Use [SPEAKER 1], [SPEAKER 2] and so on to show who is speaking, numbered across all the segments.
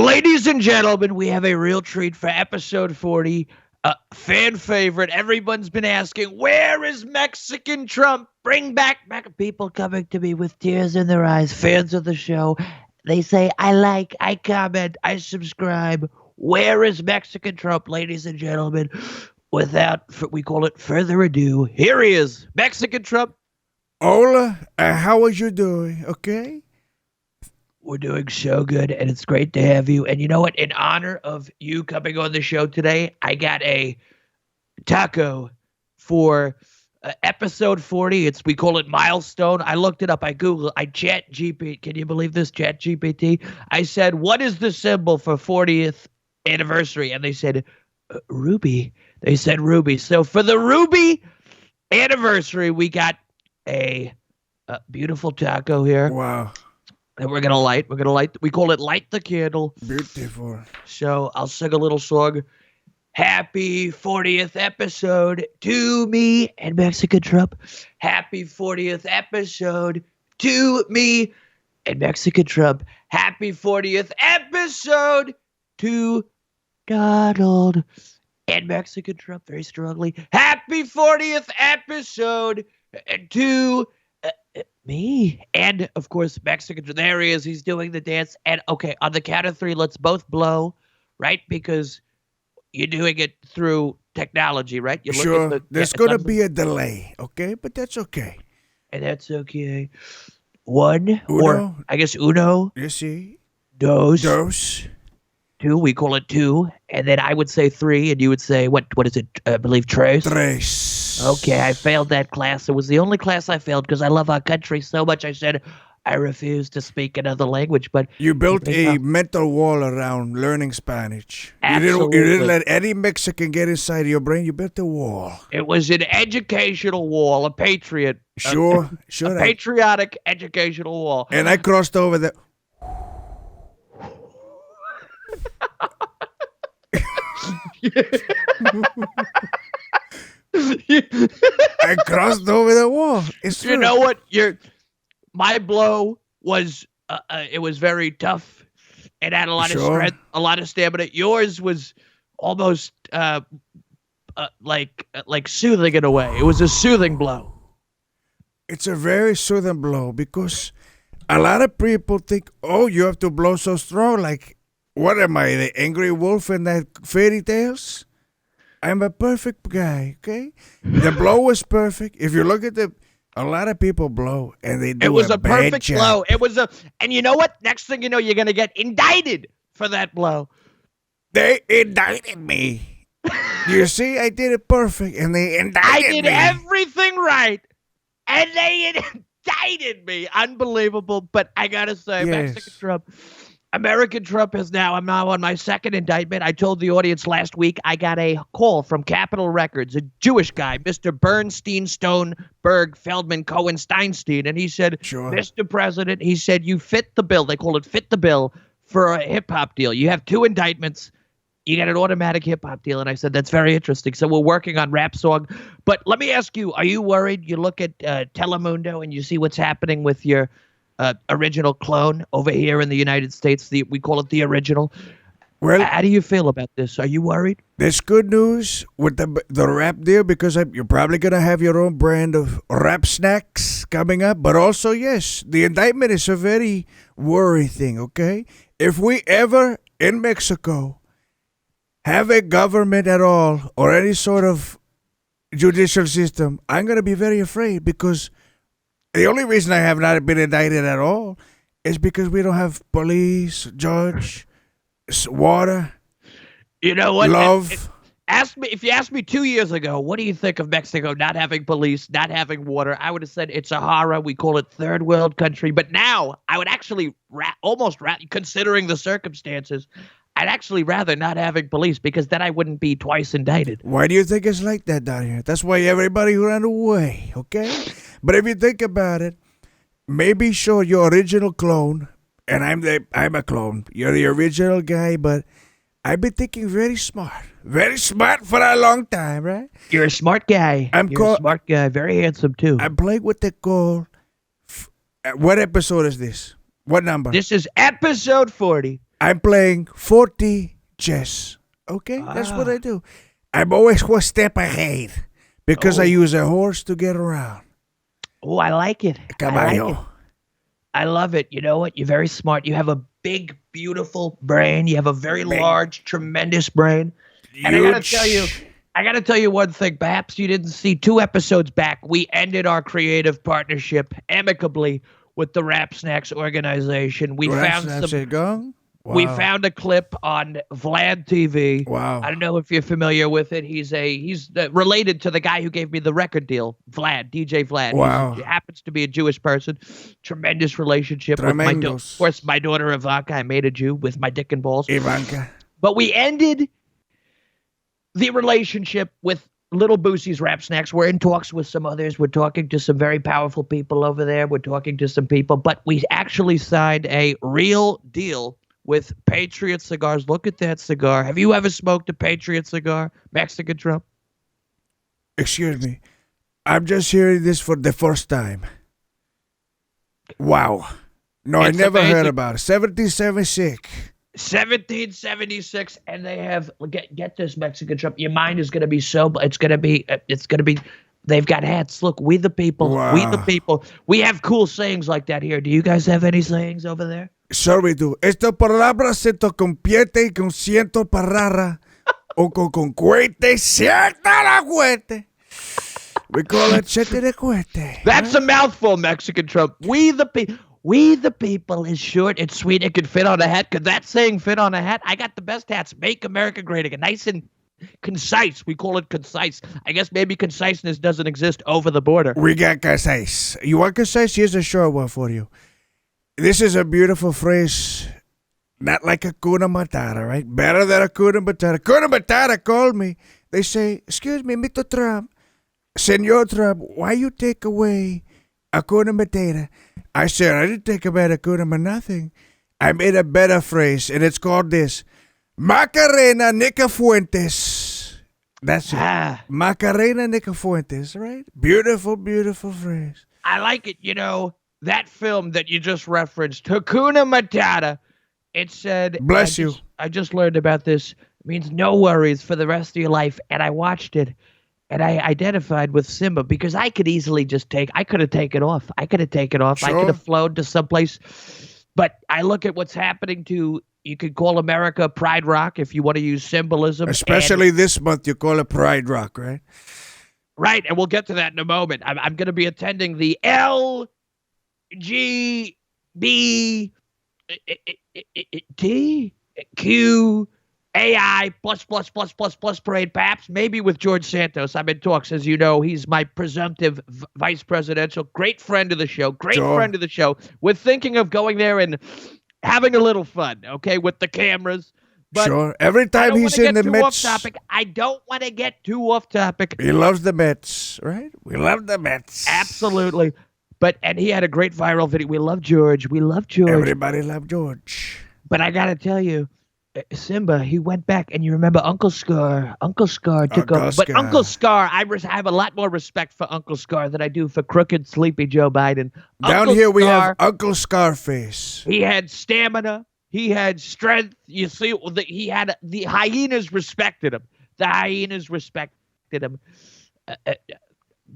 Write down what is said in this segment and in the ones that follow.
[SPEAKER 1] Ladies and gentlemen, we have a real treat for episode 40. Fan favorite. Everyone's been asking, where is Mexican Trump? Bring back people coming to me with tears in their eyes, fans of the show. They say, I like, I comment, I subscribe. Where is Mexican Trump, ladies and gentlemen? Without, we call it further ado, here he is, Mexican Trump.
[SPEAKER 2] Hola, how are you doing? Okay?
[SPEAKER 1] We're doing so good, and it's great to have you. And you know what? In honor of you coming on the show today, I got a taco for episode 40. We call it milestone. I looked it up. I Googled. I chat GPT. Can you believe this? Chat GPT. I said, what is the symbol for 40th anniversary? And they said, ruby. They said ruby. So for the ruby anniversary, we got a beautiful taco here.
[SPEAKER 2] Wow.
[SPEAKER 1] And we're gonna light. We call it light the candle.
[SPEAKER 2] Beautiful.
[SPEAKER 1] So I'll sing a little song. Happy 40th episode to me and Mexican Trump. Happy 40th episode to me and Mexican Trump. Happy 40th episode to Donald and Mexican Trump. Very strongly. Happy 40th episode to me and of course Mexican. There he is. He's doing the dance. And okay, on the count of three, let's both blow, right? Because you're doing it through technology, right? You
[SPEAKER 2] sure. There's gonna be a delay, okay, but that's okay.
[SPEAKER 1] And that's okay. One
[SPEAKER 2] uno.
[SPEAKER 1] Or I guess uno.
[SPEAKER 2] You see.
[SPEAKER 1] Dos. Two. We call it two, and then I would say three, and you would say what? What is it? I believe tres.
[SPEAKER 2] Tres.
[SPEAKER 1] Okay, I failed that class. It was the only class I failed because I love our country so much. I said I refuse to speak another language. But
[SPEAKER 2] you built a mental wall around learning Spanish.
[SPEAKER 1] Absolutely.
[SPEAKER 2] You didn't let any Mexican get inside your brain. You built a wall.
[SPEAKER 1] It was an educational wall, a patriot.
[SPEAKER 2] Sure.
[SPEAKER 1] A patriotic educational wall.
[SPEAKER 2] And I crossed over the. I crossed over the wall. It's true.
[SPEAKER 1] You know what? My blow was it was very tough. It had a lot of strength, a lot of stamina. Yours was almost like soothing in a way. It was a soothing blow.
[SPEAKER 2] It's a very soothing blow because a lot of people think, oh, you have to blow so strong. Like, what am I, the angry wolf in that fairy tales? I'm a perfect guy, okay? The blow was perfect. If you look at a lot of people blow and they do
[SPEAKER 1] it was a
[SPEAKER 2] bad
[SPEAKER 1] perfect
[SPEAKER 2] job.
[SPEAKER 1] blow. It was and you know what? Next thing you know, you're gonna get indicted for that blow.
[SPEAKER 2] They indicted me. You see, I did it perfect, and they indicted me.
[SPEAKER 1] I did everything right, and they indicted me. Unbelievable. But I gotta say, Mexican Trump. American Trump I'm now on my second indictment. I told the audience last week I got a call from Capitol Records, a Jewish guy, Mr. Bernstein, Stoneberg, Feldman, Cohen, Steinstein. And he said, Mr. President, he said, you fit the bill. They call it fit the bill for a hip hop deal. You have two indictments. You get an automatic hip hop deal. And I said, that's very interesting. So we're working on rap song. But let me ask you, are you worried? You look at Telemundo and you see what's happening with your original clone over here in the United States. We call it the original. Well, how do you feel about this? Are you worried?
[SPEAKER 2] There's good news with the rap deal because you're probably going to have your own brand of rap snacks coming up. But also, yes, the indictment is a very worry thing, okay? If we ever in Mexico have a government at all or any sort of judicial system, I'm going to be very afraid because the only reason I have not been indicted at all is because we don't have police, judge, water.
[SPEAKER 1] You know what?
[SPEAKER 2] Love.
[SPEAKER 1] If you asked me 2 years ago, what do you think of Mexico not having police, not having water? I would have said it's a horror. We call it third world country. But now I would actually considering the circumstances, I'd actually rather not having police because then I wouldn't be twice indicted.
[SPEAKER 2] Why do you think it's like that down here? That's why everybody ran away, okay? But if you think about it, maybe sure your original clone, and I'm a clone. You're the original guy, but I've been thinking very smart for a long time, right?
[SPEAKER 1] You're a smart guy. You're a smart guy, very handsome too.
[SPEAKER 2] I'm playing what they call. What episode is this? What number?
[SPEAKER 1] This is episode 40.
[SPEAKER 2] I'm playing 40 chess. Okay, that's what I do. I'm always one step ahead because I use a horse to get around.
[SPEAKER 1] Oh, I like it.
[SPEAKER 2] Caballo.
[SPEAKER 1] I love it. You know what? You're very smart. You have a big, beautiful brain. You have a very large, tremendous brain. And I gotta tell you one thing. Perhaps you didn't see 2 episodes back. We ended our creative partnership amicably with the Rap Snacks organization. We found We found a clip on Vlad TV.
[SPEAKER 2] Wow.
[SPEAKER 1] I don't know if you're familiar with it. He's related to the guy who gave me the record deal, Vlad, DJ Vlad.
[SPEAKER 2] Wow.
[SPEAKER 1] He happens to be a Jewish person. Tremendous relationship with of course, my daughter Ivanka. I made a Jew with my dick and balls.
[SPEAKER 2] Ivanka.
[SPEAKER 1] But we ended the relationship with Little Boosie's Rap Snacks. We're in talks with some others. We're talking to some very powerful people over there. We're talking to some people. But we actually signed a real deal with Patriot Cigars. Look at that cigar. Have you ever smoked a Patriot cigar, Mexican Trump?
[SPEAKER 2] Excuse me. I'm just hearing this for the first time. Wow. No, I never heard about it. 1776.
[SPEAKER 1] 1776, and they have get this, Mexican Trump. Your mind is going to be so. It's going to be. They've got hats. Look, we the people.
[SPEAKER 2] Wow.
[SPEAKER 1] We the people. We have cool sayings like that here. Do you guys have any sayings over there?
[SPEAKER 2] Sure we do. Esta palabra se to compiete y con ciento parrara o con cohete cierta la cuete. We call it chete de cuete.
[SPEAKER 1] That's a mouthful, Mexican Trump. We the people. We the people is short, it's sweet, it could fit on a hat. Could that saying fit on a hat? I got the best hats. Make America great again. Nice and concise. We call it concise. I guess maybe conciseness doesn't exist over the border.
[SPEAKER 2] We got concise. You want concise? Here's a short one for you. This is a beautiful phrase. Not like a Hakuna Matata, right? Better than a Hakuna Matata. Hakuna Matata called me. They say, excuse me, Mr. Trump. Senor Trump, why you take away Hakuna Matata? I said, I didn't take away Hakuna Matata, nothing. I made a better phrase, and it's called this. Macarena Nicafuentes. That's it. Macarena Nicafuentes, right? Beautiful, beautiful phrase.
[SPEAKER 1] I like it. You know, that film that you just referenced, Hakuna Matata, it said,
[SPEAKER 2] bless you.
[SPEAKER 1] I just learned about this. It means no worries for the rest of your life. And I watched it, and I identified with Simba because I could easily I could have taken off. Sure. I could have flown to someplace. But I look at what's happening to, you could call America Pride Rock if you want to use symbolism.
[SPEAKER 2] Especially this month, you call it Pride Rock, right?
[SPEAKER 1] Right, and we'll get to that in a moment. I'm going to be attending the LGBTQAI plus parade, perhaps maybe with George Santos. I'm in talks, as you know. He's my presumptive vice presidential, great friend of the show, friend of the show. We're thinking of going there and having a little fun, okay, with the cameras. But
[SPEAKER 2] sure. Every time he's in the Mets.
[SPEAKER 1] I don't want to get too off topic.
[SPEAKER 2] He loves the Mets, right? We love the Mets.
[SPEAKER 1] Absolutely. And he had a great viral video. We love George.
[SPEAKER 2] Everybody loved George.
[SPEAKER 1] But I got to tell you, Simba, he went back, and you remember Uncle Scar. Uncle Scar took over. But Uncle Scar, I have a lot more respect for Uncle Scar than I do for crooked, sleepy Joe Biden.
[SPEAKER 2] Down here we have Uncle Scarface.
[SPEAKER 1] He had stamina. He had strength. You see, the hyenas respected him.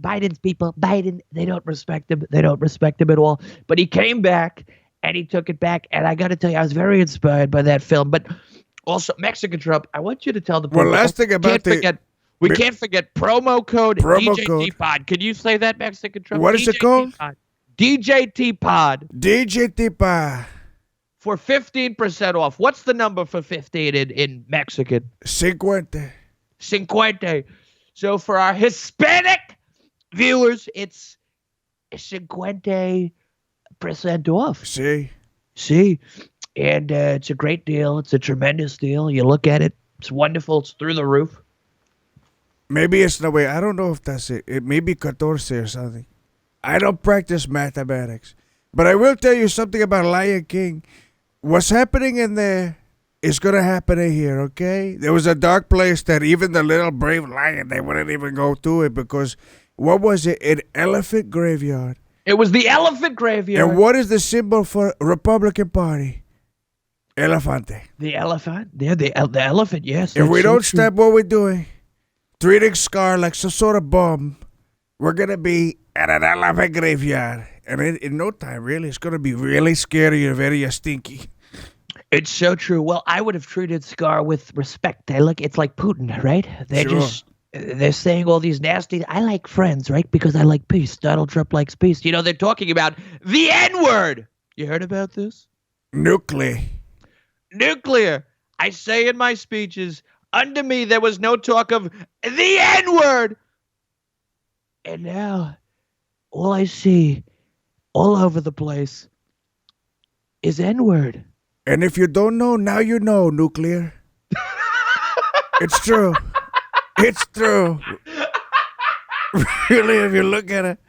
[SPEAKER 1] Biden's people, they don't respect him. They don't respect him at all. But he came back, and he took it back. And I got to tell you, I was very inspired by that film. But also, Mexican Trump, I want you to tell the people.
[SPEAKER 2] Well, last thing about
[SPEAKER 1] we can't forget promo code DJ Pod. Can you say that, Mexican Trump?
[SPEAKER 2] What is it called?
[SPEAKER 1] DJT Pod.
[SPEAKER 2] DJT Pod.
[SPEAKER 1] For 15% off. What's the number for 15 in Mexican?
[SPEAKER 2] 50.
[SPEAKER 1] So for our Hispanic viewers, it's 50% off. See? And it's a great deal. It's a tremendous deal. You look at it. It's wonderful. It's through the roof.
[SPEAKER 2] Maybe it's the way. I don't know if that's it. It may be 14 or something. I don't practice mathematics. But I will tell you something about Lion King. What's happening in there is going to happen in here, okay? There was a dark place that even the little brave lion, they wouldn't even go to it because, what was it? An elephant graveyard.
[SPEAKER 1] It was the elephant graveyard.
[SPEAKER 2] And what is the symbol for Republican Party? Elefante.
[SPEAKER 1] The elephant? Yeah, the elephant, yes.
[SPEAKER 2] If we
[SPEAKER 1] so
[SPEAKER 2] don't
[SPEAKER 1] true.
[SPEAKER 2] stop what we're doing, treating Scar like some sort of bomb, we're going to be at an elephant graveyard. And in no time, really, it's going to be really scary and very stinky.
[SPEAKER 1] It's so true. Well, I would have treated Scar with respect. It's like Putin, right? They're saying all these nasty. I like friends, right? Because I like peace. Donald Trump likes peace. They're talking about the N-word. You heard about this?
[SPEAKER 2] Nuclear.
[SPEAKER 1] I say in my speeches, under me there was no talk of the N-word. And now, all I see all over the place is N-word.
[SPEAKER 2] And if you don't know, now you know, Nuclear. It's true. It's true. Really, if you look at it,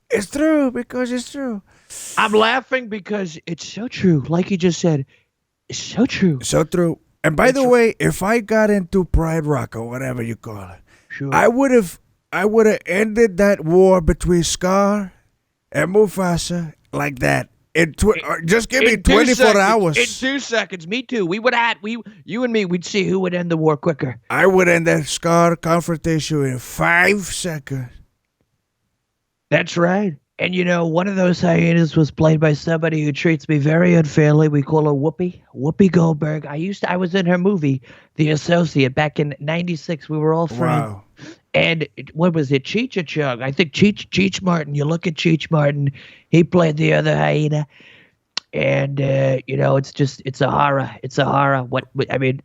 [SPEAKER 2] it's true because it's true.
[SPEAKER 1] I'm laughing because it's so true. Like you just said, it's so true.
[SPEAKER 2] So true. And by the way, if I got into Pride Rock or whatever you call it,
[SPEAKER 1] sure.
[SPEAKER 2] I would have ended that war between Scar and Mufasa like that. Just give me 24 hours.
[SPEAKER 1] In 2 seconds. Me too. You and me, we'd see who would end the war quicker.
[SPEAKER 2] I would end that Scar confrontation in 5 seconds.
[SPEAKER 1] That's right. And one of those hyenas was played by somebody who treats me very unfairly. We call her Whoopi Goldberg. I was in her movie, The Associate, back in '96. We were all friends.
[SPEAKER 2] Wow.
[SPEAKER 1] And what was it? Cheech or Chug? I think Cheech Martin. You look at Cheech Martin. He played the other hyena. And, it's a horror. It's a horror.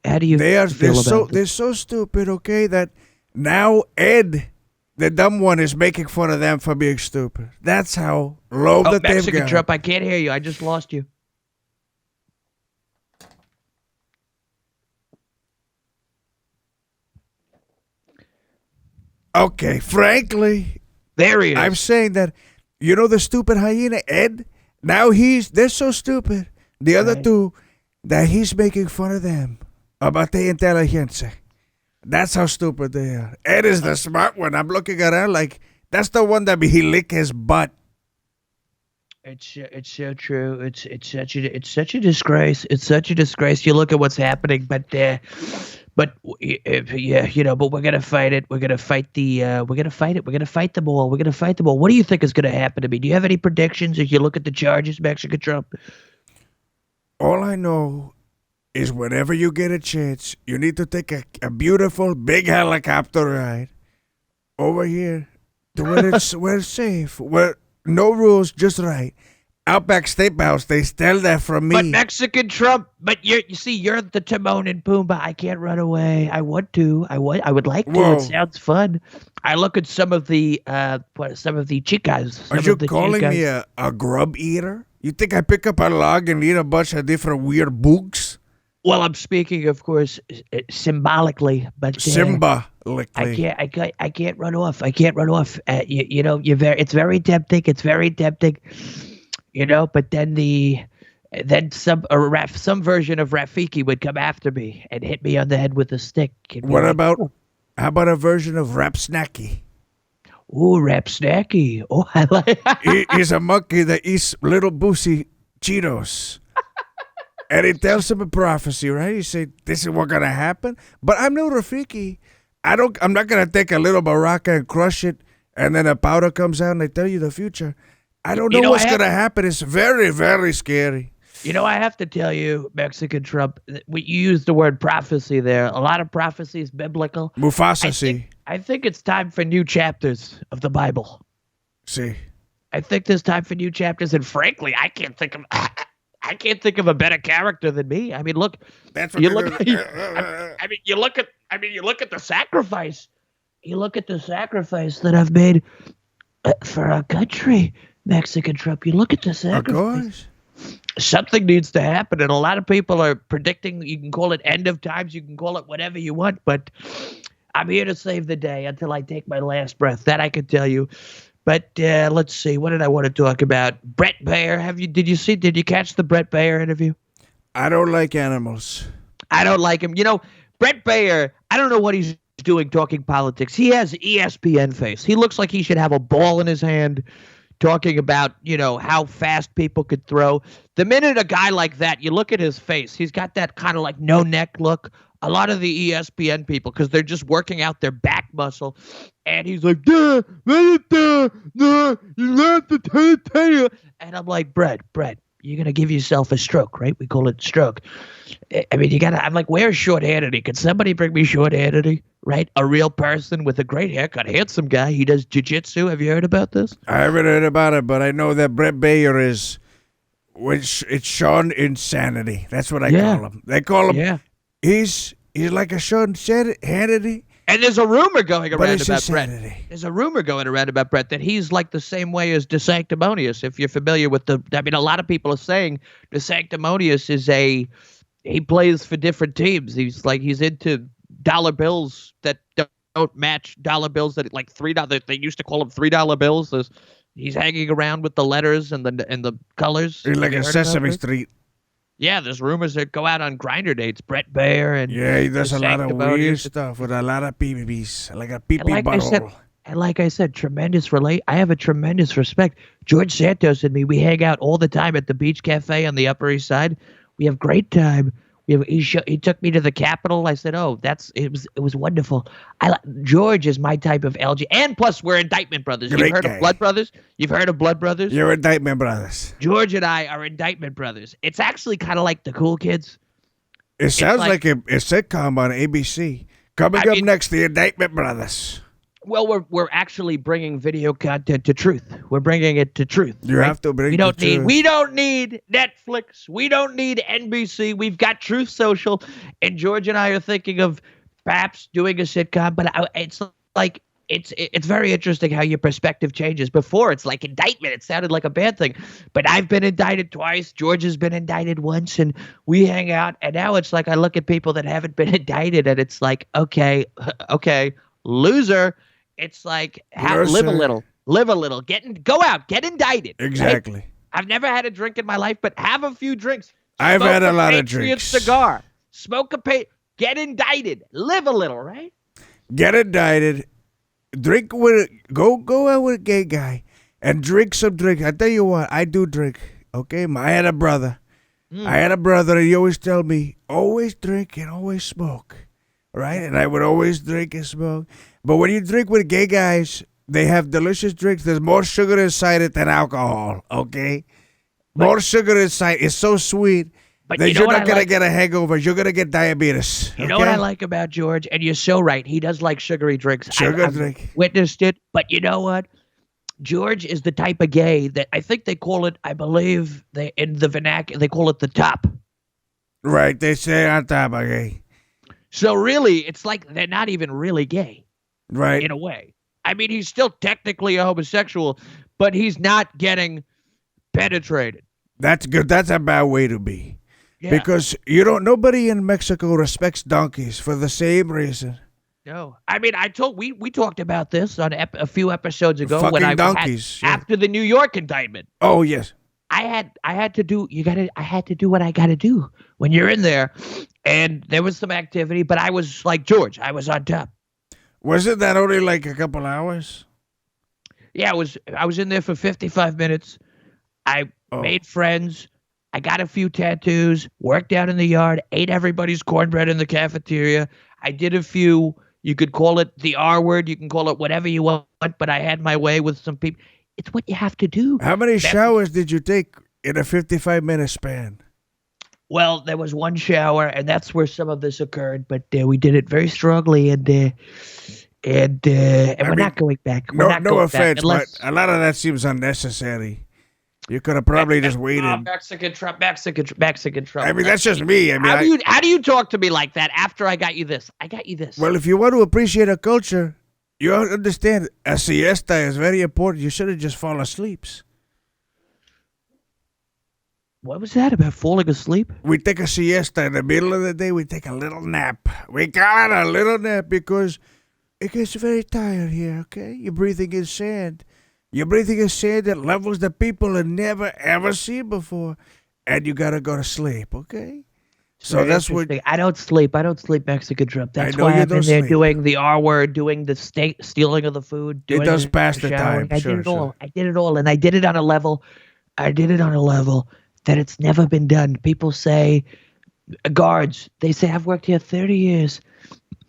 [SPEAKER 1] How do you feel about this?
[SPEAKER 2] They're so stupid, okay, that now Ed, the dumb one, is making fun of them for being stupid. That's how low that they've
[SPEAKER 1] Mexican
[SPEAKER 2] got.
[SPEAKER 1] Trump, I can't hear you. I just lost you.
[SPEAKER 2] Okay, frankly,
[SPEAKER 1] there he is.
[SPEAKER 2] I'm saying that, the stupid hyena, Ed, now they're so stupid, the other two, that he's making fun of them about the intelligence. That's how stupid they are. Ed is the smart one. I'm looking at her like, that's the one that he lick his butt.
[SPEAKER 1] It's so true. It's such a disgrace. It's such a disgrace. You look at what's happening, but we're gonna fight it. We're gonna fight we're gonna fight it. We're gonna fight them all. We're gonna fight them all. What do you think is gonna happen to me? Do you have any predictions as you look at the charges, Mexican Trump?
[SPEAKER 2] All I know is whenever you get a chance, you need to take a beautiful big helicopter ride over here to where it's safe, where no rules, just right. Outback Steakhouse, they steal that from me.
[SPEAKER 1] But Mexican Trump, you're the Timon and Pumbaa. I can't run away. I want to. I would like to.
[SPEAKER 2] Whoa.
[SPEAKER 1] It sounds fun. I look at some of the chicas.
[SPEAKER 2] Are you calling me a grub eater? You think I pick up a log and eat a bunch of different weird books?
[SPEAKER 1] Well, I'm speaking, of course, symbolically, but
[SPEAKER 2] symbolically.
[SPEAKER 1] I can't run off. I can't run off. It's very tempting. It's very tempting. But then some version of Rafiki would come after me and hit me on the head with a stick.
[SPEAKER 2] How about a version of Rap Snacky?
[SPEAKER 1] Ooh, Rap Snacky. Oh, I like.
[SPEAKER 2] He's a monkey that eats little boozy Cheetos. And he tells him a prophecy, right? He said, this is what's going to happen. But I'm no Rafiki. I'm not going to take a little Baraka and crush it, and then a powder comes out and they tell you the future. I don't know what's going to happen. It's very, very scary.
[SPEAKER 1] I have to tell you, Mexican Trump, you used the word prophecy there. A lot of prophecy is biblical.
[SPEAKER 2] Mufasa,
[SPEAKER 1] I think it's time for new chapters of the Bible.
[SPEAKER 2] See.
[SPEAKER 1] I think there's time for new chapters, and frankly, I can't think of a better character than me. I mean, look.
[SPEAKER 2] That's what
[SPEAKER 1] you look at the sacrifice. You look at the sacrifice that I've made for our country, Mexican Trump. You look at the sacrifice. Something needs to happen, and a lot of people are predicting. You can call it end of times. You can call it whatever you want, but I'm here to save the day until I take my last breath. That I can tell you. But let's see. What did I want to talk about? Brett Baer. Did you catch the Brett Baer interview?
[SPEAKER 2] I don't like animals.
[SPEAKER 1] I don't like him. Brett Baer, I don't know what he's doing talking politics. He has ESPN face. He looks like he should have a ball in his hand talking about, how fast people could throw. The minute a guy like that, you look at his face, he's got that kind of like no neck look. A lot of the ESPN people, because they're just working out their back muscle, and he's like, duh, and I'm like, Brett, you're going to give yourself a stroke, right? We call it stroke. I mean, I'm like, where's Short Hannity? Could somebody bring me Short Hannity, right? A real person with a great haircut, handsome guy. He does jiu-jitsu. Have you heard about this?
[SPEAKER 2] I haven't heard about it, but I know that Brett Bayer is, it's Sean Insanity. That's what I call him. They call him, he's like a Sean Hannity.
[SPEAKER 1] And there's a rumor going around about Brett. There's a rumor going around about Brett that he's like the same way as Desanctimonious. If you're familiar with a lot of people are saying Desanctimonious he plays for different teams. He's into dollar bills that don't match dollar bills that like $3. They used to call them $3 bills. He's hanging around with the letters and the colors.
[SPEAKER 2] He's like a Sesame Street.
[SPEAKER 1] Yeah, there's rumors that go out on grinder dates. Brett Baer and
[SPEAKER 2] he does a lot of weird stuff with a lot of PPPs, like a PP bottle.
[SPEAKER 1] And like I said, I have a tremendous respect. George Santos and me, we hang out all the time at the Beach Cafe on the Upper East Side. We have great time. He took me to the Capitol. I said, "Oh, it was wonderful." George is my type of LG, and plus we're Indictment Brothers. You've heard of Blood Brothers? You've heard of Blood Brothers?
[SPEAKER 2] You're Indictment Brothers.
[SPEAKER 1] George and I are Indictment Brothers. It's actually kind of like the Cool Kids.
[SPEAKER 2] It sounds like a sitcom on ABC. Coming up next, the Indictment Brothers.
[SPEAKER 1] Well, we're actually bringing video content to truth. We're bringing it to truth.
[SPEAKER 2] You have to bring it to truth.
[SPEAKER 1] We don't need Netflix. We don't need NBC. We've got Truth Social, and George and I are thinking of perhaps doing a sitcom. But it's like it's very interesting how your perspective changes. Before it's like indictment. It sounded like a bad thing, but I've been indicted twice. George has been indicted once, and we hang out. And now it's like I look at people that haven't been indicted, and it's like okay, loser. It's like live a little, go out, get indicted.
[SPEAKER 2] Exactly.
[SPEAKER 1] Right? I've never had a drink in my life, but have a few drinks.
[SPEAKER 2] I've had a lot of drinks.
[SPEAKER 1] Cigar, smoke get indicted, live a little, right?
[SPEAKER 2] Get indicted, drink go out with a gay guy, and drink some drink. I tell you what, I do drink. Okay, I had a brother. And he always tell me, always drink and always smoke. Right? And I would always drink and smoke. But when you drink with gay guys, they have delicious drinks. There's more sugar inside it than alcohol, okay? More sugar inside. It's so sweet that you're not going to get a hangover. You're going to get diabetes.
[SPEAKER 1] You know what I like about George? And you're so right. He does like sugary drinks. I've witnessed it. But you know what? George is the type of gay that I think they call it, I believe, in the vernacular, they call it the top.
[SPEAKER 2] Right. They say on top of gay.
[SPEAKER 1] So really, it's like they're not even really gay.
[SPEAKER 2] Right.
[SPEAKER 1] In a way. I mean, he's still technically a homosexual, but he's not getting penetrated.
[SPEAKER 2] That's good. That's a bad way to be.
[SPEAKER 1] Yeah.
[SPEAKER 2] Because nobody in Mexico respects donkeys for the same reason.
[SPEAKER 1] No. I mean, we talked about this on a few episodes ago.
[SPEAKER 2] Fucking
[SPEAKER 1] when I
[SPEAKER 2] donkeys.
[SPEAKER 1] After the New York indictment.
[SPEAKER 2] Oh, yes.
[SPEAKER 1] I had to do what I got to do when you're in there. And there was some activity, but I was like George. I was on top.
[SPEAKER 2] Wasn't that only like a couple hours?
[SPEAKER 1] Yeah, I was in there for 55 minutes. I made friends. I got a few tattoos, worked out in the yard, ate everybody's cornbread in the cafeteria. I did a few, you could call it the R word, you can call it whatever you want, but I had my way with some people. It's what you have to do.
[SPEAKER 2] How many showers did you take in a 55-minute span?
[SPEAKER 1] Well, there was one shower, and that's where some of this occurred. But we did it very strongly, and we're not going back.
[SPEAKER 2] No offense, but a lot of that seems unnecessary. You could have probably just waited.
[SPEAKER 1] Mexican Trump.
[SPEAKER 2] I mean, that's just me. I mean,
[SPEAKER 1] how do you talk to me like that after I got you this? I got you this.
[SPEAKER 2] Well, if you want to appreciate a culture, you understand a siesta is very important. You shouldn't just fall asleep.
[SPEAKER 1] What was that about falling asleep?
[SPEAKER 2] We take a siesta in the middle of the day. We take a little nap. We call it a little nap because it gets very tired here, okay? You're breathing in sand. You're breathing in sand at levels that people have never, ever seen before. And you got to go to sleep, okay? So that's what
[SPEAKER 1] I don't sleep. I don't sleep Mexican trip. That's
[SPEAKER 2] know
[SPEAKER 1] why
[SPEAKER 2] you
[SPEAKER 1] I'm in
[SPEAKER 2] don't
[SPEAKER 1] there
[SPEAKER 2] sleep.
[SPEAKER 1] doing the R word, doing the stealing of the food.
[SPEAKER 2] It
[SPEAKER 1] Doing
[SPEAKER 2] does pass the
[SPEAKER 1] showering.
[SPEAKER 2] time.
[SPEAKER 1] I
[SPEAKER 2] Sure,
[SPEAKER 1] did it all.
[SPEAKER 2] sure.
[SPEAKER 1] I did it all, and I did it on a level. I did it on a level that it's never been done. People say, guards, they say, I've worked here 30 years.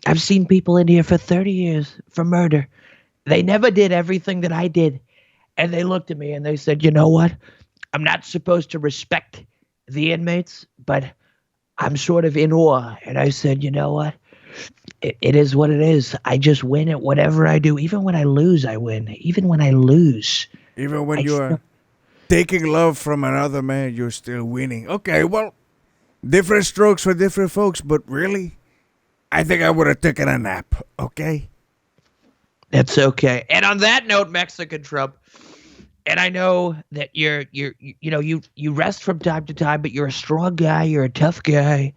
[SPEAKER 1] I've seen people in here for 30 years for murder. They never did everything that I did. And they looked at me and they said, you know what? I'm not supposed to respect the inmates, but I'm sort of in awe. And I said, you know what? It is what it is. I just win at whatever I do. Even when I lose, I win. Even when I lose.
[SPEAKER 2] Even when
[SPEAKER 1] I
[SPEAKER 2] you are taking love from another man, you're still winning. Okay, well, different strokes for different folks, but really, I think I would have taken a nap, okay?
[SPEAKER 1] That's okay. And on that note, Mexican Trump, and I know that you rest from time to time, but you're a strong guy. You're a tough guy.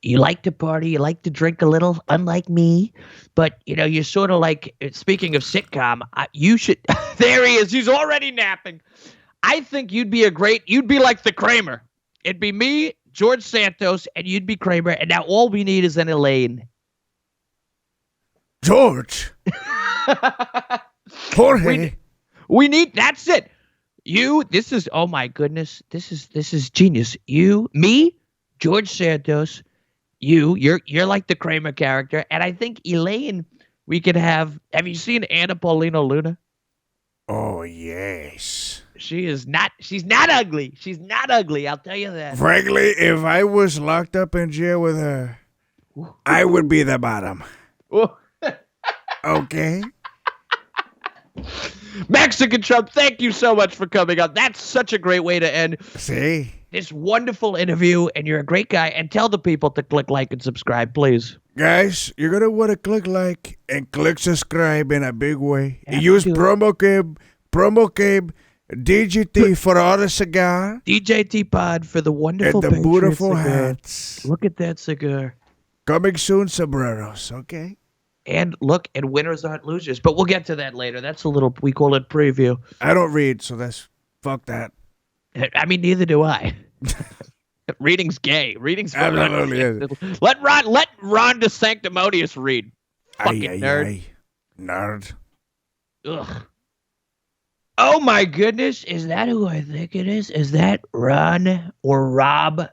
[SPEAKER 1] You like to party. You like to drink a little, unlike me. But, you're sort of like, speaking of sitcom, you should, there he is. He's already napping. I think you'd be like the Kramer. It'd be me, George Santos, and you'd be Kramer. And now all we need is an Elaine.
[SPEAKER 2] George. Jorge.
[SPEAKER 1] We need, that's it. This is, oh my goodness. This is genius. Me, George Santos, you're like the Kramer character. And I think Elaine, we could have you seen Anna Paulina Luna?
[SPEAKER 2] Oh, yes.
[SPEAKER 1] She's not ugly. She's not ugly. I'll tell you that.
[SPEAKER 2] Frankly, if I was locked up in jail with her, I would be the bottom. Okay.
[SPEAKER 1] Mexican Trump, thank you so much for coming on. That's such a great way to end this wonderful interview, and you're a great guy. And tell the people to click like and subscribe, please.
[SPEAKER 2] Guys, you're going to want to click like and click subscribe in a big way. Use promo code DGT for all the cigar.
[SPEAKER 1] DJT Pod for the wonderful
[SPEAKER 2] and the beautiful hats.
[SPEAKER 1] Look at that cigar.
[SPEAKER 2] Coming soon, sombreros, okay?
[SPEAKER 1] And look, and winners aren't losers. But we'll get to that later. That's a little, we call it preview.
[SPEAKER 2] I don't read, so fuck that.
[SPEAKER 1] I mean, neither do I. Reading's gay. Reading's fun.
[SPEAKER 2] Absolutely.
[SPEAKER 1] Let Ron DeSanctimonious read. Fucking nerd.
[SPEAKER 2] Nerd.
[SPEAKER 1] Ugh. Oh my goodness. Is that who I think it is? Is that Ron or Rob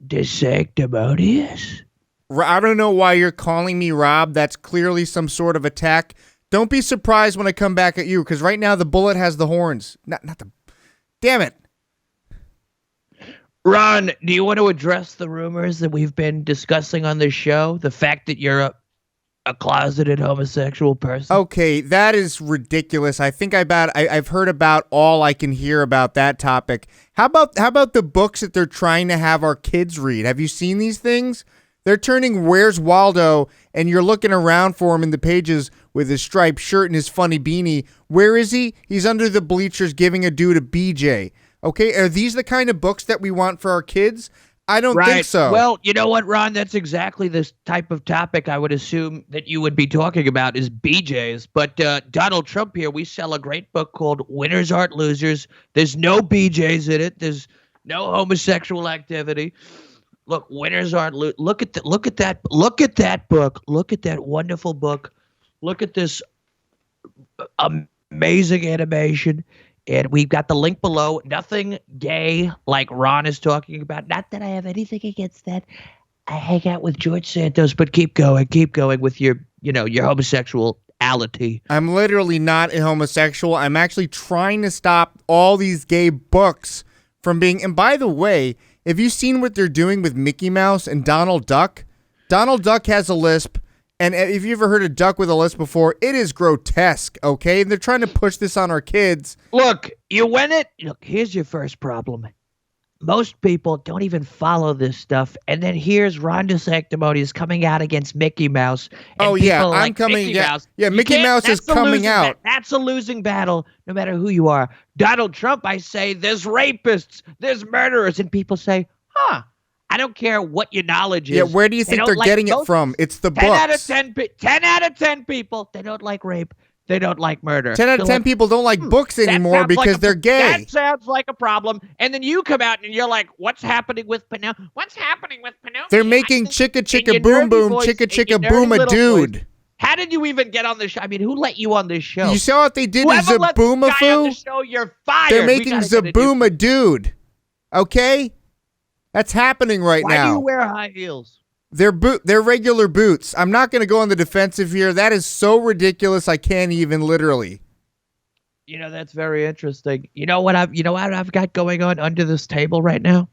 [SPEAKER 1] DeSanctimonious?
[SPEAKER 3] I don't know why you're calling me Rob. That's clearly some sort of attack. Don't be surprised when I come back at you, because right now the bullet has the horns. Not the... Damn it.
[SPEAKER 1] Ron, do you want to address the rumors that we've been discussing on this show? The fact that you're a closeted homosexual person?
[SPEAKER 3] Okay, that is ridiculous. I think I've heard about all I can hear about that topic. How about the books that they're trying to have our kids read? Have you seen these things? They're turning Where's Waldo, and you're looking around for him in the pages with his striped shirt and his funny beanie. Where is he? He's under the bleachers giving a dude a BJ. Okay, are these the kind of books that we want for our kids? I don't think so.
[SPEAKER 1] Well, you know what, Ron? That's exactly this type of topic I would assume that you would be talking about is BJs. But Donald Trump here, we sell a great book called Winners Aren't Losers. There's no BJs in it. There's no homosexual activity. Look, winners aren't look at that book. Look at that wonderful book. Look at this amazing animation. And we've got the link below. Nothing gay like Ron is talking about. Not that I have anything against that. I hang out with George Santos, but keep going with your homosexuality.
[SPEAKER 3] I'm literally not a homosexual. I'm actually trying to stop all these gay books from being, and by the way, have you seen what they're doing with Mickey Mouse and Donald Duck? Donald Duck has a lisp, and if you ever heard a duck with a lisp before, it is grotesque, okay? And they're trying to push this on our kids.
[SPEAKER 1] Look, here's your first problem. Most people don't even follow this stuff, and then here's Ron DeSanctimonious coming out against Mickey Mouse. And Mickey Mouse.
[SPEAKER 3] Yeah, Mickey Mouse is coming out.
[SPEAKER 1] That's a losing battle, no matter who you are. Donald Trump, I say, there's rapists, there's murderers, and people say, I don't care what your knowledge is.
[SPEAKER 3] Yeah, where do you think they're getting it from? It's the books.
[SPEAKER 1] 10 out of 10 people, they don't like rape. they don't like murder.
[SPEAKER 3] 10 out of 10 people don't like books anymore because they're gay.
[SPEAKER 1] That sounds like a problem. And then you come out and you're like, what's happening with Pinocchio? What's happening with Pinocchio?
[SPEAKER 3] They're making chicka chicka boom boom, chicka chicka boom a dude.
[SPEAKER 1] How did you even get on the show? I mean, who let you on this show?
[SPEAKER 3] You saw what they did to
[SPEAKER 1] Zabooma
[SPEAKER 3] Foo?
[SPEAKER 1] On the show, you're fired.
[SPEAKER 3] They're making Zaboom a dude. Okay? That's happening right now.
[SPEAKER 1] Why do you wear high heels?
[SPEAKER 3] They're regular boots. I'm not going to go on the defensive here. That is so ridiculous. I can't even literally.
[SPEAKER 1] You know, that's very interesting. You know what I've got going on under this table right now?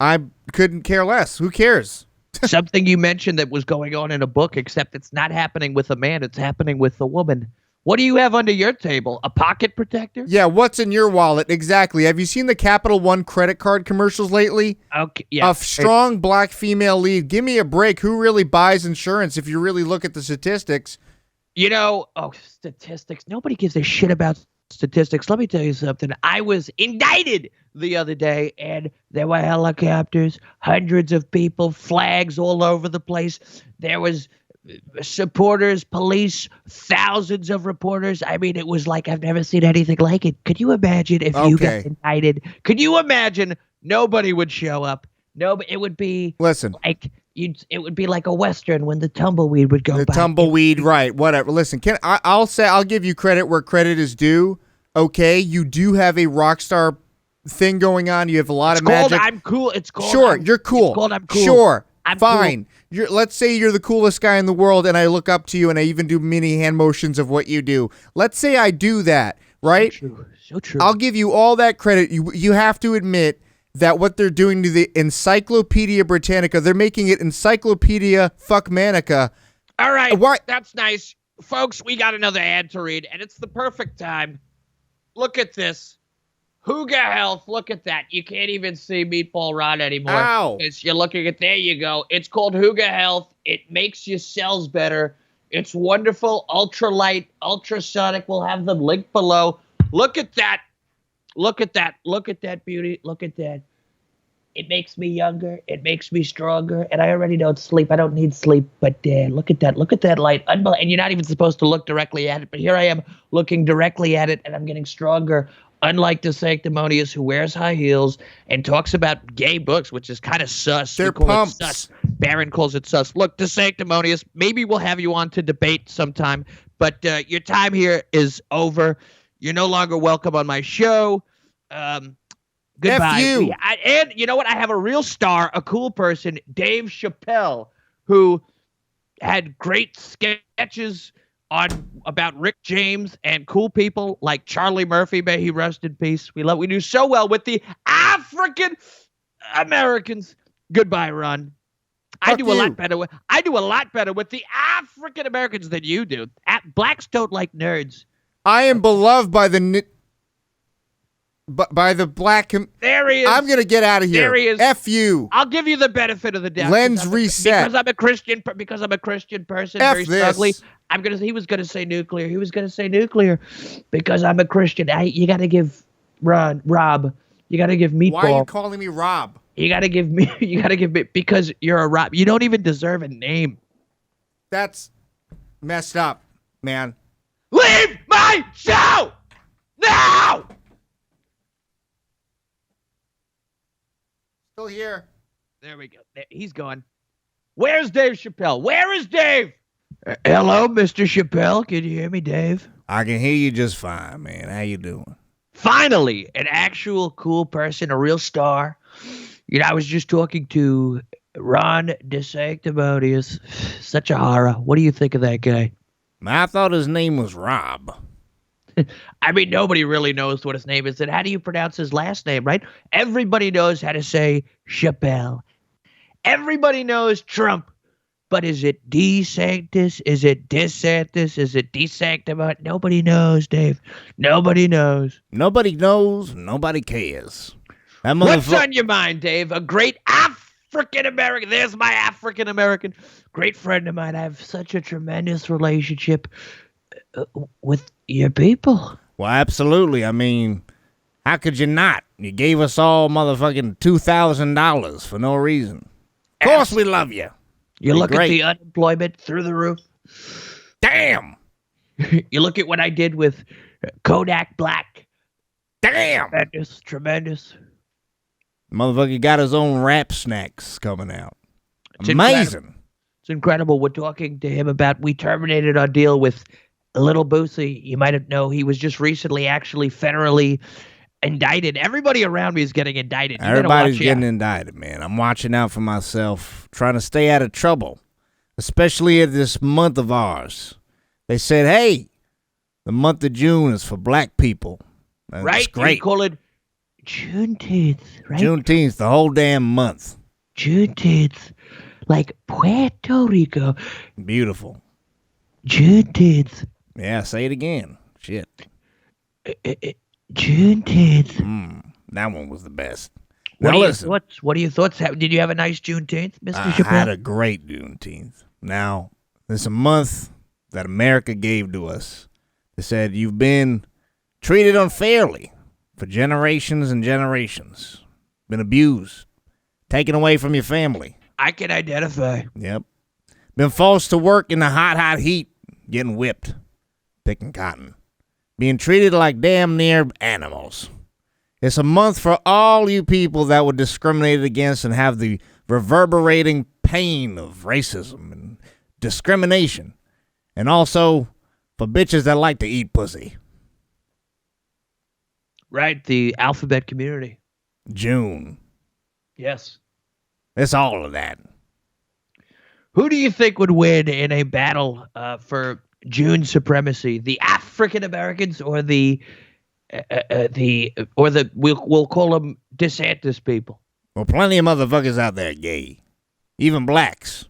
[SPEAKER 3] I couldn't care less. Who cares?
[SPEAKER 1] Something you mentioned that was going on in a book, except it's not happening with a man, it's happening with a woman. What do you have under your table? A pocket protector?
[SPEAKER 3] Yeah, what's in your wallet? Exactly. Have you seen the Capital One credit card commercials lately?
[SPEAKER 1] Okay, yeah.
[SPEAKER 3] A strong black female lead. Give me a break. Who really buys insurance if you really look at the statistics?
[SPEAKER 1] You know, statistics. Nobody gives a shit about statistics. Let me tell you something. I was indicted the other day, and there were helicopters, hundreds of people, flags all over the place. There was supporters, police, thousands of reporters. I mean, it was like I've never seen anything like it. Could you imagine if you got indicted? Could you imagine nobody would show up? Nobody. It would be like it would be like a Western when the tumbleweed would go by.
[SPEAKER 3] The tumbleweed, right? Whatever. Listen, I'll give you credit where credit is due. Okay, you do have a rock star thing going on. You have a lot of magic.
[SPEAKER 1] I'm cool. It's called.
[SPEAKER 3] Sure, you're cool.
[SPEAKER 1] It's called I'm cool.
[SPEAKER 3] Sure,
[SPEAKER 1] I'm
[SPEAKER 3] fine.
[SPEAKER 1] Cool.
[SPEAKER 3] Let's say you're the coolest guy in the world, and I look up to you, and I even do mini hand motions of what you do. Let's say I do that, right?
[SPEAKER 1] So true.
[SPEAKER 3] I'll give you all that credit. You have to admit that what they're doing to the Encyclopedia Britannica, they're making it Encyclopedia Fuckmanica.
[SPEAKER 1] All right,
[SPEAKER 3] Why?
[SPEAKER 1] That's nice. Folks, we got another ad to read, and it's the perfect time. Look at this. Hooga Health, look at that. You can't even see Meatball Ron anymore.
[SPEAKER 3] Ow.
[SPEAKER 1] You're looking at, there you go. It's called Hooga Health. It makes your cells better. It's wonderful, ultralight, ultrasonic. We'll have them linked below. Look at that. Look at that. Look at that beauty. Look at that. It makes me younger. It makes me stronger. And I already don't sleep. I don't need sleep. But look at that. Look at that light. And you're not even supposed to look directly at it. But here I am looking directly at it, and I'm getting stronger. Unlike Desanctimonious, who wears high heels and talks about gay books, which is kind of sus.
[SPEAKER 3] They're pumps.
[SPEAKER 1] Sus. Baron calls it sus. Look, Desanctimonious, maybe we'll have you on to debate sometime. But your time here is over. You're no longer welcome on my show. Goodbye.
[SPEAKER 3] F you.
[SPEAKER 1] And you know what? I have a real star, a cool person, Dave Chappelle, who had great sketches about Rick James and cool people like Charlie Murphy. May he rest in peace. We do so well with the African Americans. Goodbye, Ron. I do a lot better with the African Americans than you do. Blacks don't like nerds.
[SPEAKER 3] I am beloved by the black.
[SPEAKER 1] There he is.
[SPEAKER 3] I'm gonna get out of here.
[SPEAKER 1] There he is.
[SPEAKER 3] F you.
[SPEAKER 1] I'll give you the benefit of the doubt.
[SPEAKER 3] Lens reset.
[SPEAKER 1] Because I'm a Christian person.
[SPEAKER 3] F
[SPEAKER 1] very
[SPEAKER 3] this.
[SPEAKER 1] snugly. He was gonna say nuclear. Because I'm a Christian. You gotta give Rob. You gotta give Meatball.
[SPEAKER 3] Why are you calling me Rob?
[SPEAKER 1] You gotta give me. Because you're a Rob. You don't even deserve a name.
[SPEAKER 3] That's messed up, man.
[SPEAKER 1] Leave my show now.
[SPEAKER 3] Still here.
[SPEAKER 1] There we go. He's gone. Where's Dave Chappelle? Where is Dave? Hello, Mr. Chappelle. Can you hear me, Dave?
[SPEAKER 2] I can hear you just fine, man. How you doing?
[SPEAKER 1] Finally, an actual cool person, a real star. You know, I was just talking to Ron DeSanctimonious. Such a horror. What do you think of that guy?
[SPEAKER 2] I thought his name was Rob.
[SPEAKER 1] I mean, nobody really knows what his name is. And how do you pronounce his last name, right? Everybody knows how to say Chappelle. Everybody knows Trump. But is it DeSantis? Is it DeSantis? Is it DeSanctimonious? Nobody knows, Dave. Nobody knows.
[SPEAKER 2] Nobody knows. Nobody cares.
[SPEAKER 1] What's on your mind, Dave? A great African-American. There's my African-American. Great friend of mine. I have such a tremendous relationship with your people.
[SPEAKER 2] Well, absolutely. I mean, how could you not? You gave us all motherfucking $2,000 for no reason. Of course we love you.
[SPEAKER 1] You look at the unemployment through the roof.
[SPEAKER 2] Damn.
[SPEAKER 1] You look at what I did with Kodak Black.
[SPEAKER 3] Damn.
[SPEAKER 1] Tremendous.
[SPEAKER 3] Motherfucker got his own rap snacks coming out.
[SPEAKER 1] It's
[SPEAKER 3] Amazing.
[SPEAKER 1] It's incredible. We're talking to him about, we terminated our deal with Little Boosie. You might know he was just recently actually federally indicted. Everybody around me is getting indicted.
[SPEAKER 3] Everybody's getting indicted, man. I'm watching out for myself, trying to stay out of trouble, especially in this month of ours. They said, hey, the month of June is for black people. That's
[SPEAKER 1] right?
[SPEAKER 3] Great.
[SPEAKER 1] You call it Juneteenth, right?
[SPEAKER 3] Juneteenth, the whole damn month.
[SPEAKER 1] Juneteenth, like Puerto Rico.
[SPEAKER 3] Beautiful.
[SPEAKER 1] Juneteenth.
[SPEAKER 3] Yeah, say it again. Shit.
[SPEAKER 1] Juneteenth.
[SPEAKER 3] That one was the best.
[SPEAKER 1] What
[SPEAKER 3] Now
[SPEAKER 1] are
[SPEAKER 3] listen.
[SPEAKER 1] your thoughts? What are your thoughts? Did you have a nice Juneteenth, Mr.
[SPEAKER 3] I
[SPEAKER 1] Chappelle?
[SPEAKER 3] had a great Juneteenth. Now, there's a month that America gave to us. They said you've been treated unfairly for generations and generations. Been abused. Taken away from your family.
[SPEAKER 1] I can identify.
[SPEAKER 3] Yep. Been forced to work in the hot heat, getting whipped, picking cotton. Being treated like damn near animals. It's a month for all you people that were discriminated against and have the reverberating pain of racism and discrimination. And also for bitches that like to eat pussy.
[SPEAKER 1] Right, the alphabet community.
[SPEAKER 3] June.
[SPEAKER 1] Yes.
[SPEAKER 3] It's all of that.
[SPEAKER 1] Who do you think would win in a battle for June supremacy? The African Americans or we'll call them DeSantis people?
[SPEAKER 3] Well, plenty of motherfuckers out there gay. Even blacks.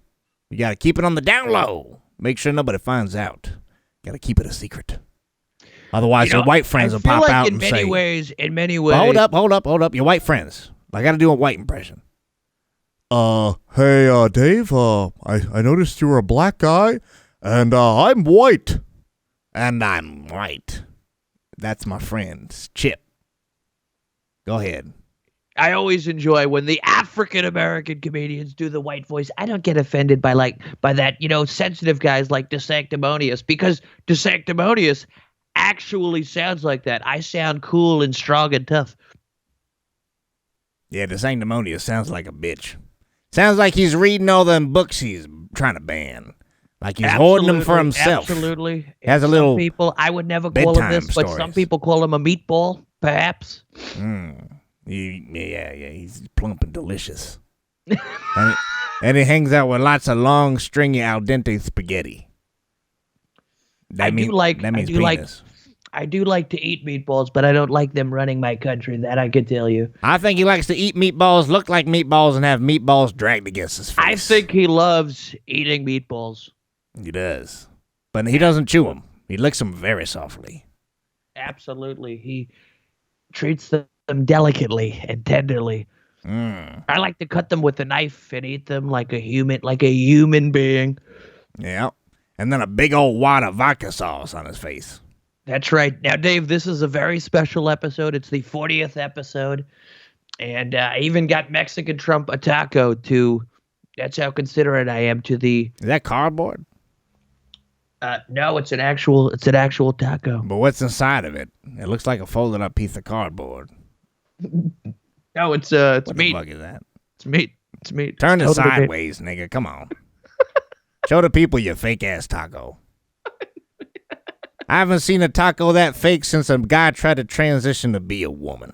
[SPEAKER 3] You gotta keep it on the down low. Make sure nobody finds out. Gotta keep it a secret. Otherwise, your white friends will pop out and say...
[SPEAKER 1] In many ways...
[SPEAKER 3] Hold up. Your white friends. I gotta do a white impression. Hey, Dave, I noticed you were a black guy, and I'm white. And I'm white. That's my friend's Chip. Go ahead.
[SPEAKER 1] I always enjoy when the African American comedians do the white voice. I don't get offended by that, sensitive guys like Desanctimonious, because Desanctimonious actually sounds like that. I sound cool and strong and tough.
[SPEAKER 3] Yeah, Desanctimonious sounds like a bitch. Sounds like he's reading all them books he's trying to ban. Like he's hoarding them for himself.
[SPEAKER 1] Absolutely.
[SPEAKER 3] He has a little
[SPEAKER 1] people, I would never call him this, but some people call him a meatball, perhaps.
[SPEAKER 3] Yeah, he's plump and delicious. and he hangs out with lots of long, stringy, al dente spaghetti. That means penis.
[SPEAKER 1] I do like to eat meatballs, but I don't like them running my country. That I could tell you.
[SPEAKER 3] I think he likes to eat meatballs, look like meatballs, and have meatballs dragged against his face.
[SPEAKER 1] I think he loves eating meatballs.
[SPEAKER 3] He does. But he doesn't chew them. He licks them very softly.
[SPEAKER 1] Absolutely. He treats them delicately and tenderly. I like to cut them with a knife and eat them like a human being.
[SPEAKER 3] Yeah. And then a big old wad of vodka sauce on his face.
[SPEAKER 1] That's right. Now, Dave, this is a very special episode. It's the 40th episode. And I even got Mexican Trump a taco to... That's how considerate I am to the...
[SPEAKER 3] Is that cardboard?
[SPEAKER 1] No, it's an actual taco.
[SPEAKER 3] But what's inside of it? It looks like a folded up piece of cardboard.
[SPEAKER 1] No, it's meat.
[SPEAKER 3] What the fuck is that?
[SPEAKER 1] It's meat. It's meat.
[SPEAKER 3] Turn it sideways, nigga. Come on. Show the people your fake ass taco. I haven't seen a taco that fake since a guy tried to transition to be a woman.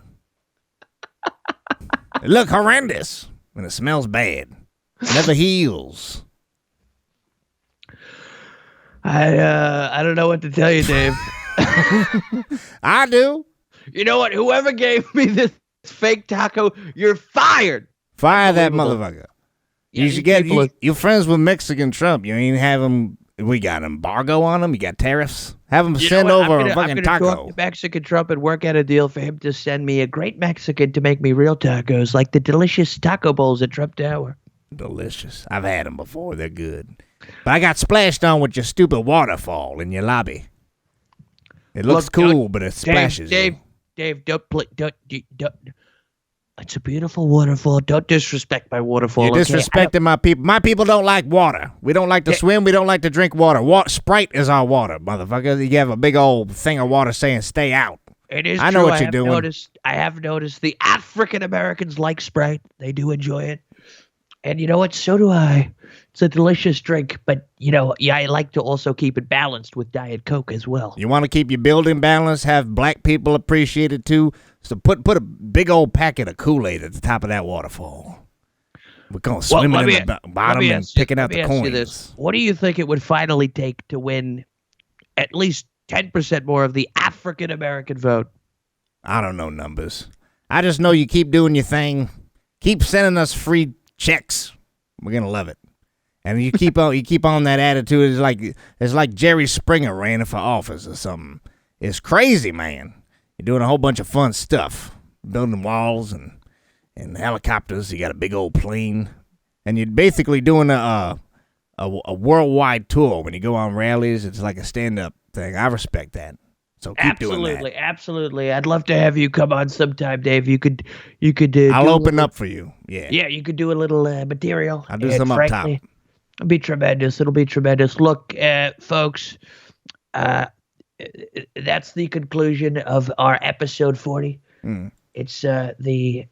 [SPEAKER 3] It look horrendous and it smells bad. It never heals.
[SPEAKER 1] I don't know what to tell you, Dave.
[SPEAKER 3] I do.
[SPEAKER 1] You know what? Whoever gave me this fake taco, you're fired.
[SPEAKER 3] Fire that motherfucker. Yeah, you should get you're friends with Mexican Trump. You ain't have him. We got embargo on him. You got tariffs. Have him send over a fucking taco.
[SPEAKER 1] I'm going to talk to Mexican Trump and work out a deal for him to send me a great Mexican to make me real tacos, like the delicious taco bowls at Trump Tower.
[SPEAKER 3] Delicious. I've had them before. They're good. But I got splashed on with your stupid waterfall in your lobby. It looks cool, but it splashes
[SPEAKER 1] Dave,
[SPEAKER 3] you.
[SPEAKER 1] Dave, don't. It's a beautiful waterfall. Don't disrespect my waterfall.
[SPEAKER 3] You're disrespecting my people. My people don't like water. We don't like to swim. We don't like to drink water. Sprite is our water, motherfucker. You have a big old thing of water saying stay out.
[SPEAKER 1] It is
[SPEAKER 3] I know what you're doing.
[SPEAKER 1] I have noticed the African Americans like Sprite. They do enjoy it. And you know what? So do I. It's a delicious drink. But, I like to also keep it balanced with Diet Coke as well.
[SPEAKER 3] You want to keep your building balanced, have black people appreciate it too. So put a big old packet of Kool-Aid at the top of that waterfall. We're going swimming in the bottom and picking out the coins.
[SPEAKER 1] What do you think it would finally take to win at least 10% more of the African American vote?
[SPEAKER 3] I don't know numbers. I just know you keep doing your thing. Keep sending us free checks. We're gonna love it. And you keep on that attitude. It's like Jerry Springer ran for office or something. It's crazy, man. You're doing a whole bunch of fun stuff, building walls and helicopters. You got a big old plane, and you're basically doing a worldwide tour. When you go on rallies, it's like a stand-up thing. I respect that. So keep doing that.
[SPEAKER 1] Absolutely. I'd love to have you come on sometime, Dave. You could.
[SPEAKER 3] I'll open up for you. Yeah.
[SPEAKER 1] Yeah, you could do a little material.
[SPEAKER 3] I'll do some up top.
[SPEAKER 1] It'll be tremendous. Look, folks, that's the conclusion of our episode 40. It's they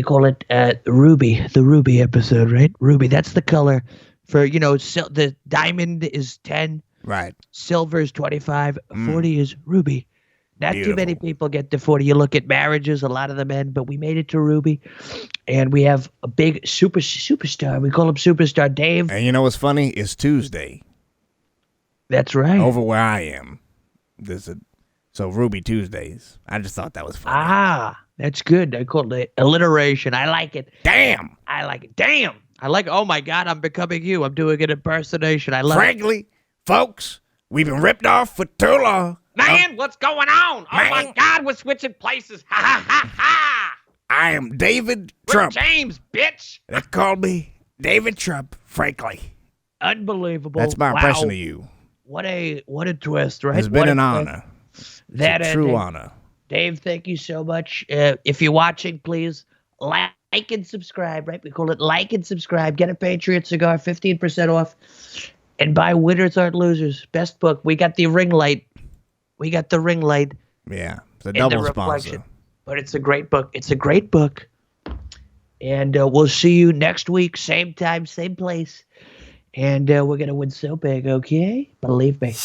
[SPEAKER 1] call it Ruby, the Ruby episode, right? Ruby. That's the color for the diamond is 10.
[SPEAKER 3] Right.
[SPEAKER 1] Silver is 25. 40 is ruby. Not Beautiful. Too many people get to 40. You look at marriages, a lot of the men, but we made it to ruby. And we have a big superstar. We call him Superstar Dave.
[SPEAKER 3] And you know what's funny? It's Tuesday.
[SPEAKER 1] That's right.
[SPEAKER 3] Over where I am. So Ruby Tuesdays. I just thought that was funny.
[SPEAKER 1] Ah, that's good. I call it alliteration. I like it.
[SPEAKER 3] Damn.
[SPEAKER 1] I like it. Damn. I like it. Oh, my God, I'm becoming you. I'm doing an impersonation. I love
[SPEAKER 3] Frankly, folks, we've been ripped off for too long.
[SPEAKER 1] Man, what's going on? Oh, my God, we're switching places. Ha, ha, ha, ha.
[SPEAKER 3] I am David Trump.
[SPEAKER 1] James, bitch.
[SPEAKER 3] They called me David Trump, frankly.
[SPEAKER 1] Unbelievable.
[SPEAKER 3] That's my impression of you.
[SPEAKER 1] What a twist, right?
[SPEAKER 3] It's been an honor.
[SPEAKER 1] That
[SPEAKER 3] it's a true honor.
[SPEAKER 1] Dave, thank you so much. If you're watching, please like and subscribe, right? We call it like and subscribe. Get a Patriot cigar, 15% off. And buy Winners Aren't Losers. Best book. We got the ring light. Yeah,
[SPEAKER 3] it's a double sponsor.
[SPEAKER 1] But it's a great book. And we'll see you next week, same time, same place. And we're going to win so big, okay? Believe me.